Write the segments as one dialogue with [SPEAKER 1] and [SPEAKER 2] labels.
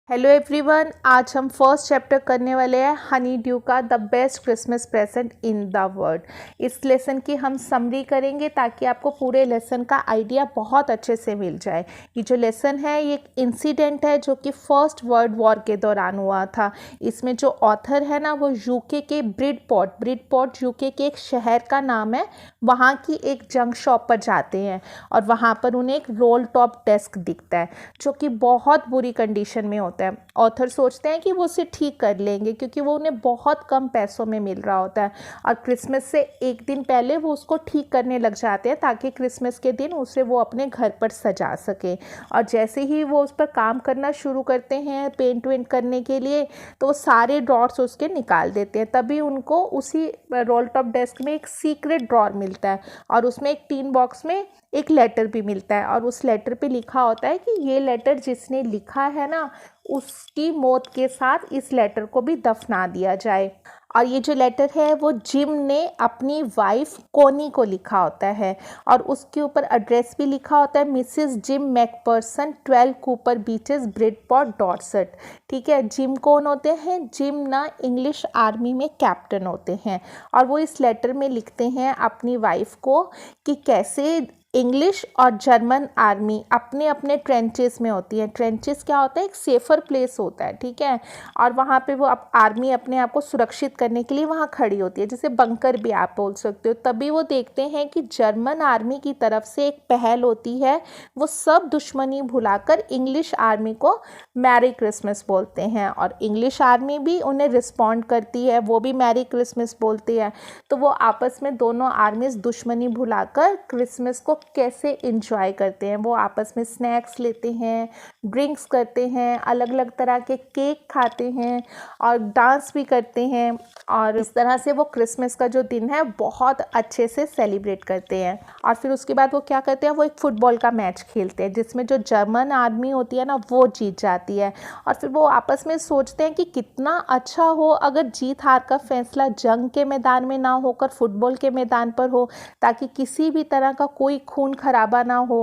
[SPEAKER 1] Hello everyone, आज हम first chapter करने वाले हैं हनी ड्यू का the best Christmas present in the world. इस लेसन की हम समरी करेंगे ताकि आपको पूरे लेसन का आइडिया बहुत अच्छे से मिल जाए। ये जो लेसन है ये एक इंसिडेंट है जो कि फर्स्ट वर्ल्ड वॉर के दौरान हुआ था। इसमें जो ऑथर है ना वो यूके के ब्रिडपोर्ट यूके के एक शहर का नाम है। वहाँ की एक जंक शॉप पर जाते हैं और वहाँ पर उन्हें एक रोल टॉप डेस्क दिखता है जो कि बहुत बुरी कंडीशन में होता है। ऑथर सोचते हैं कि वो उसे ठीक कर लेंगे क्योंकि वो उन्हें बहुत कम पैसों में मिल रहा होता है और क्रिसमस से एक दिन पहले वो उसको ठीक करने लग जाते हैं ताकि क्रिसमस के दिन उसे वो अपने घर पर सजा सके। और जैसे ही वो उस पर काम करना शुरू करते हैं पेंट वेंट करने के लिए तो वो सारे ड्रॉर्स उसके निकाल देते हैं। तभी उनको उसी रोल टॉप डेस्क में एक सीक्रेट ड्रॉर मिलता है और उसमें एक टीन बॉक्स में एक लेटर भी मिलता है और उस लेटर पे लिखा होता है कि ये लेटर जिसने लिखा है ना उसकी मौत के साथ इस लेटर को भी दफना दिया जाए। और ये जो लेटर है वो जिम ने अपनी वाइफ कोनी को लिखा होता है और उसके ऊपर एड्रेस भी लिखा होता है Mrs Jim McPherson 12 Cooper Beeches Bridport Dorset. ठीक है, जिम कौन होते हैं? जिम ना इंग्लिश आर्मी में कैप्टन होते हैं और वो इस लेटर में लिखते हैं अपनी वाइफ को कि कैसे इंग्लिश और जर्मन आर्मी अपने अपने ट्रेंचेस में होती है। ट्रेंचेस क्या होता है? एक सेफर प्लेस होता है, ठीक है। और वहाँ पे वो आर्मी अपने आप को सुरक्षित करने के लिए वहाँ खड़ी होती है, जिसे बंकर भी आप बोल सकते हो। तभी वो देखते हैं कि जर्मन आर्मी की तरफ से एक पहल होती है, वो सब दुश्मनी भुलाकर इंग्लिश आर्मी को मैरी क्रिसमस बोलते हैं और इंग्लिश आर्मी भी उन्हें रिस्पॉन्ड करती है, वो भी मैरी क्रिसमस बोलती है। तो वो आपस में दोनों आर्मीज दुश्मनी भुलाकर क्रिसमस को कैसे एंजॉय करते हैं। वो आपस में स्नैक्स लेते हैं, ड्रिंक्स करते हैं, अलग अलग तरह के केक खाते हैं और डांस भी करते हैं और इस तरह से वो क्रिसमस का जो दिन है बहुत अच्छे से सेलिब्रेट करते हैं। और फिर उसके बाद वो क्या करते हैं, वो एक फुटबॉल का मैच खेलते हैं जिसमें जो जर्मन आर्मी होती है ना वो जीत जाती है। और फिर वो आपस में सोचते हैं कि कितना अच्छा हो अगर जीत हार का फैसला जंग के मैदान में ना होकर फुटबॉल के मैदान पर हो, ताकि किसी भी तरह का कोई खून खराबा ना हो।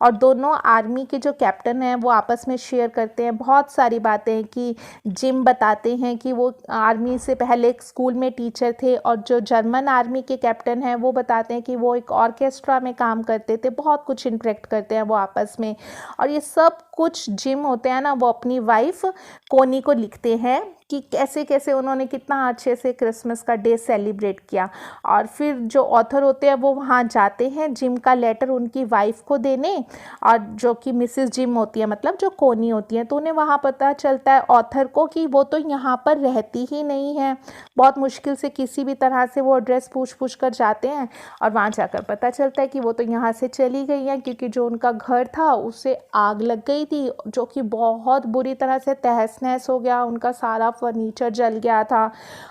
[SPEAKER 1] और दोनों आर्मी के जो कैप्टन हैं वो आपस में शेयर करते हैं बहुत सारी बातें कि जिम बताते हैं कि वो आर्मी से पहले एक स्कूल में टीचर थे और जो जर्मन आर्मी के कैप्टन हैं वो बताते हैं कि वो एक ऑर्केस्ट्रा में काम करते थे। बहुत कुछ इंटरेक्ट करते हैं वो आपस में और ये सब कुछ जिम होते हैं ना वो अपनी वाइफ कोनी को लिखते हैं कि कैसे कैसे उन्होंने कितना अच्छे से क्रिसमस का डे सेलिब्रेट किया। और फिर जो ऑथर होते हैं वो वहाँ जाते हैं जिम का लेटर उनकी वाइफ को देने, और जो कि मिसेस जिम होती है मतलब जो कोनी होती है, तो उन्हें वहाँ पता चलता है ऑथर को कि वो तो यहाँ पर रहती ही नहीं है। बहुत मुश्किल से किसी भी तरह से वो एड्रेस पूछ कर जाते हैं और वहाँ जाकर पता चलता है कि वो तो यहाँ से चली गई हैं क्योंकि जो उनका घर था उससे आग लग गई थी जो कि बहुत बुरी तरह से तहस नहस हो गया, उनका सारा फर्नीचर जल गया था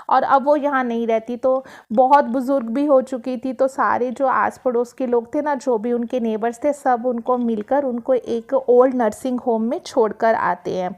[SPEAKER 1] और अब वो यहाँ नहीं रहती। तो बहुत बुजुर्ग भी हो चुकी थी, तो सारे जो आस पड़ोस के लोग थे ना, जो भी उनके नेबर्स थे, सब उनको मिलकर उनको एक ओल्ड नर्सिंग होम में छोड़कर आते हैं।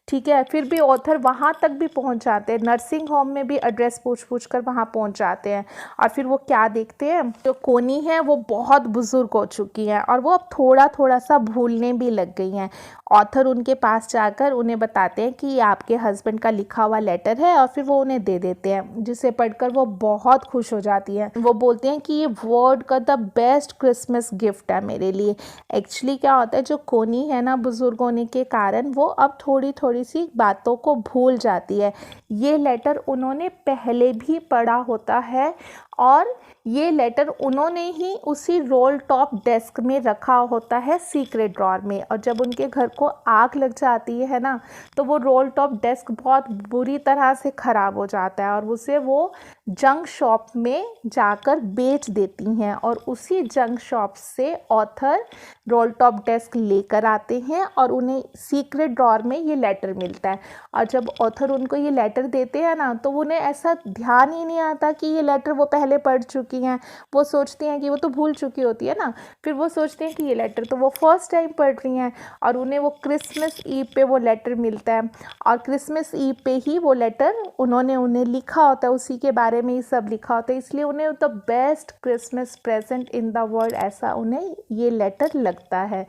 [SPEAKER 1] ठीक है, फिर भी ऑथर वहाँ तक भी पहुँच जाते हैं, नर्सिंग होम में भी एड्रेस पूछ कर वहाँ पहुँच जाते हैं। और फिर वो क्या देखते हैं, जो कोनी है वो बहुत बुजुर्ग हो चुकी है और वो अब थोड़ा थोड़ा सा भूलने भी लग गई हैं। ऑथर उनके पास जाकर उन्हें बताते हैं कि ये आपके हस्बैंड का लिखा हुआ लेटर है और फिर वो उन्हें दे देते हैं, जिसे पढ़कर वो बहुत खुश हो जाती है। वो बोलते हैं कि ये वर्ल्ड का द बेस्ट क्रिसमस गिफ्ट है मेरे लिए। एक्चुअली क्या होता है, जो कोनी है ना बुजुर्ग होने के कारण वो अब थोड़ी थोड़ी सी बातों को भूल जाती है। ये लेटर उन्होंने पहले भी पढ़ा होता है और ये लेटर उन्होंने ही उसी रोल टॉप डेस्क में रखा होता है सीक्रेट ड्रॉर में। और जब उनके घर को आग लग जाती है ना तो वो रोल टॉप डेस्क बहुत बुरी तरह से ख़राब हो जाता है और उसे वो जंक शॉप में जाकर बेच देती हैं और उसी जंक शॉप से ऑथर रोल टॉप डेस्क लेकर आते हैं और उन्हें सीक्रेट ड्रॉर में ये लेटर मिलता है। और जब ऑथर उनको ये लेटर देते हैं ना तो उन्हें ऐसा ध्यान ही नहीं आता कि ये लेटर वो पहले पढ़ चुकी हैं। वो सोचती हैं कि वो तो भूल चुकी होती है ना, फिर वो सोचते हैं कि ये लेटर तो वो फर्स्ट टाइम पढ़ रही हैं और उन्हें वो क्रिसमस ईव पे वो लेटर मिलता है और क्रिसमस ईव पे ही वो लेटर उन्हें लिखा होता है, उसी के बारे में ही सब लिखा होता है, इसलिए उन्हें the best Christmas present in the world ऐसा उन्हें ये लेटर लगता है।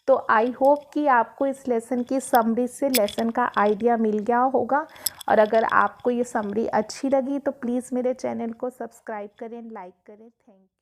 [SPEAKER 1] तो आई होप कि आपको इस लेसन की समरी से लेसन का आइडिया मिल गया होगा। और अगर आपको ये समरी अच्छी लगी तो प्लीज़ मेरे चैनल को सब्सक्राइब करें, लाइक करें। Thank you.